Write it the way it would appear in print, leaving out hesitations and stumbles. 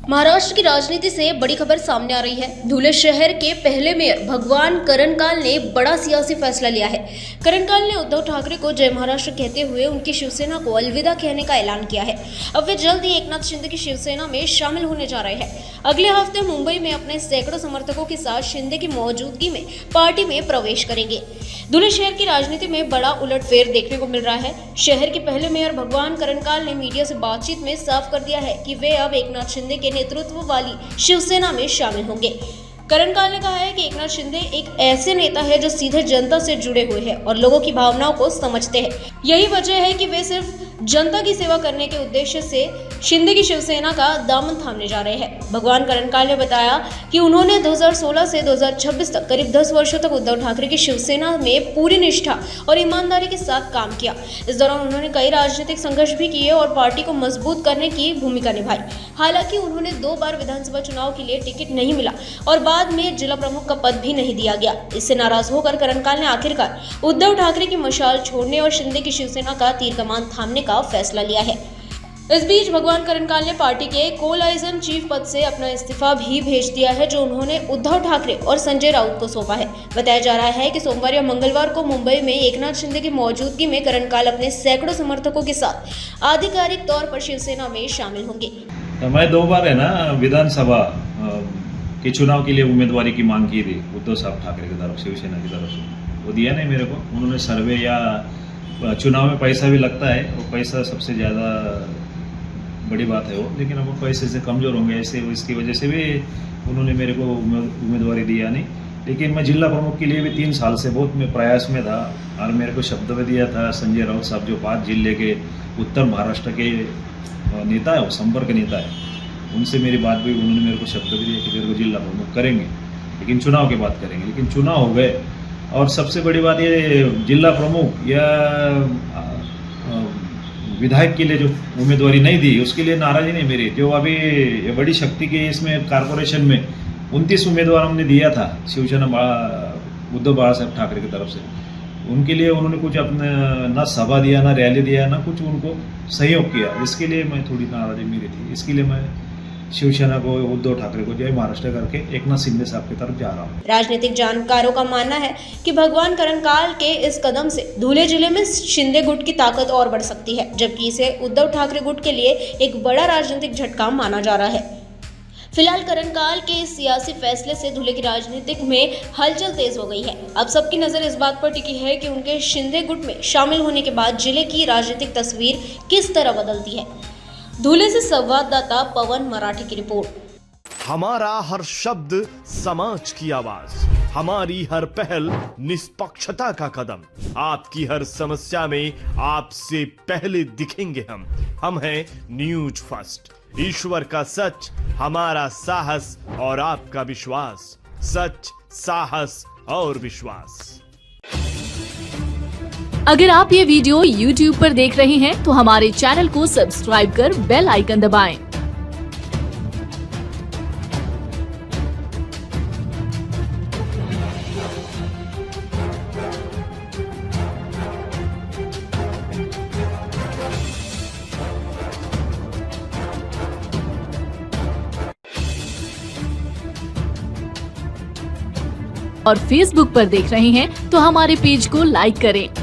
महाराष्ट्र की राजनीति से बड़ी खबर सामने आ रही है। धुले शहर के पहले मेयर भगवान करंकाल ने बड़ा सियासी फैसला लिया है। करंकाल ने उद्धव ठाकरे को जय महाराष्ट्र कहते हुए उनकी शिवसेना को अलविदा कहने का ऐलान किया है। अब वे जल्द ही एकनाथ शिंदे की शिवसेना में शामिल होने जा रहे हैं। अगले हफ्ते मुंबई में अपने सैकड़ों समर्थकों के साथ शिंदे की मौजूदगी में पार्टी में प्रवेश करेंगे। धुले शहर की राजनीति में बड़ा उलटफेर देखने को मिल रहा है। शहर के पहले मेयर भगवान करंकाल ने मीडिया से बातचीत में साफ कर दिया है कि वे अब एकनाथ शिंदे के नेतृत्व वाली शिवसेना में शामिल होंगे। करंकाल ने कहा है कि एकनाथ शिंदे एक ऐसे नेता है जो सीधे जनता से जुड़े हुए हैं और लोगों की भावनाओं को समझते हैं। यही वजह है कि वे सिर्फ जनता की सेवा करने के उद्देश्य से शिंदे की शिवसेना का दामन थामने जा रहे हैं। भगवान करंकाल ने बताया कि उन्होंने 2016 से 2026 तक करीब 10 वर्षों तक उद्धव ठाकरे की शिवसेना में पूरी निष्ठा और ईमानदारी के साथ काम किया। इस दौरान उन्होंने कई राजनीतिक संघर्ष भी किए और पार्टी को मजबूत करने की भूमिका निभाई। हालांकि उन्होंने 2 बार विधानसभा चुनाव के लिए टिकट नहीं मिला और बाद में जिला प्रमुख का पद भी नहीं दिया गया। इससे नाराज होकर करंकाल ने आखिरकार उद्धव ठाकरे की मशाल छोड़ने और शिंदे की शिवसेना का तीर कमान थामने का फैसला लिया है। इस बीच भगवान करंकाल ने पार्टी के कोलाइजन चीफ पद से अपना इस्तीफा भी भेज दिया है, जो उन्होंने उद्धव ठाकरे और संजय राउत को सौंपा है। बताया जा रहा है कि सोमवार या मंगलवार को मुंबई में एकनाथ शिंदे की मौजूदगी में करंकाल अपने सैकड़ों समर्थकों के साथ आधिकारिक तौर पर शिवसेना में शामिल होंगे। मैं 2 बार है ना विधानसभा के चुनाव के लिए उम्मीदवारी की मांग की थी उद्धव साहब ठाकरे की तरफ, शिवसेना की तरफ से। वो दिया नहीं मेरे को। उन्होंने सर्वे या चुनाव में पैसा भी लगता है, वो पैसा सबसे ज़्यादा बड़ी बात है वो, लेकिन अब वो पैसे से कमज़ोर होंगे ऐसे, इसकी वजह से भी उन्होंने मेरे को उम्मीदवारी दिया नहीं। लेकिन मैं जिला प्रमुख के लिए भी 3 साल से बहुत मैं प्रयास में था और मेरे को शब्द भी दिया था संजय राउत साहब, जो 5 जिले के उत्तर महाराष्ट्र के नेता है, वो संपर्क नेता है, उनसे मेरी बात भी, उन्होंने मेरे को शब्द भी दिया कि तेरे को जिला प्रमुख करेंगे, लेकिन चुनाव के बाद करेंगे। लेकिन चुनाव हो गए और सबसे बड़ी बात ये जिला प्रमुख या विधायक के लिए जो उम्मीदवारी नहीं दी, उसके लिए नाराज़ी नहीं मेरी। जो अभी ये बड़ी शक्ति के इसमें कारपोरेशन में 29 उम्मीदवार हमने दिया था शिवसेना उद्धव बाला साहब ठाकरे की तरफ से, उनके लिए उन्होंने कुछ अपने ना सभा दिया, ना रैली दिया, ना कुछ उनको सहयोग किया। इसके लिए मैं थोड़ी नाराज़ी मेरी थी। इसके लिए मैं शिवसेना को, उद्धव ठाकरे को जय महाराष्ट्र करके एकनाथ शिंदे साहब की तरफ जा रहा हूँ। राजनीतिक जानकारों का मानना है कि भगवान करंकाल के इस कदम से धुले जिले में शिंदे गुट की ताकत और बढ़ सकती है, जबकि इसे उद्धव ठाकरे गुट के लिए एक बड़ा राजनीतिक झटका माना जा रहा है। फिलहाल करंकाल के इस सियासी फैसले से धुले की राजनीतिक में हलचल तेज हो गई है। अब सबकी नजर इस बात पर टिकी है कि उनके शिंदे गुट में शामिल होने के बाद जिले की राजनीतिक तस्वीर किस तरह बदलती है। धुले से संवाददाता पवन मराठी की रिपोर्ट। हमारा हर शब्द समाज की आवाज, हमारी हर पहल निष्पक्षता का कदम, आपकी हर समस्या में आपसे पहले दिखेंगे हम हैं न्यूज फर्स्ट। ईश्वर का सच, हमारा साहस और आपका विश्वास। सच, साहस और विश्वास। अगर आप ये वीडियो YouTube पर देख रहे हैं तो हमारे चैनल को सब्सक्राइब कर बेल आइकन दबाएं। और Facebook पर देख रहे हैं तो हमारे पेज को लाइक करें